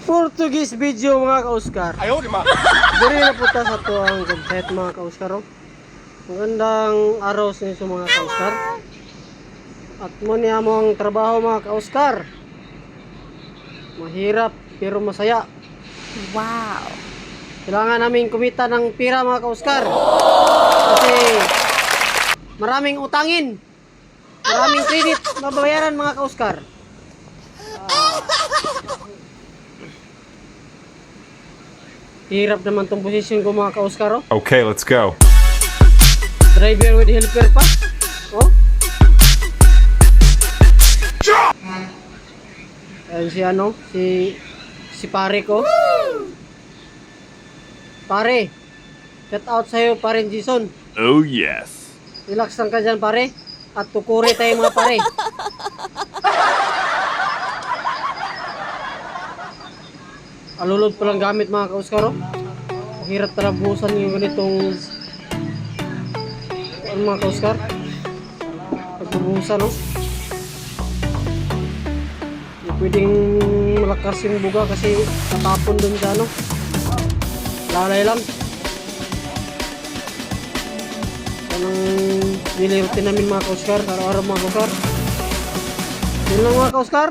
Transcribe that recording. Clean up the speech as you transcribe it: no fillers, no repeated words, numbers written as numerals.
Portuguese video mga ka-Oscar. Ayaw, di ma. Diri na punta sa to ang website mga ka-Oscar. Oh. Magandang araw sa inyo mga ka-Oscar. At muna mo ang trabaho mga ka-Oscar. Mahirap pero masaya. Wow. Kailangan namin kumita ng pira mga ka-Oscar. Kasi maraming utangin. Maraming credit mabayaran mga ka-Oscar. Hirap naman tong posisyon ko mga ka-Oscar. Oh. Okay, let's go. Driver with helper pa. Oh. Ayun si ano, si pare ko. Pare. Shout out sa'yo pare Jason. Oh, yes. Relax lang ka dyan pare. At tukuri tayo mga pare. Alulod pa lang gamit mga ka-Oscar. Oh. Hirap talabusan yung ganitong ano mga ka-Oscar. Pagbubusan no. Hindi pwedeng malakas yung buga kasi tatapon dun sa ano. Lalay lang. Anong nilirutin namin mga ka-Oscar. Araw-araw mga ka-Oscar. Yun lang mga ka-Oscar.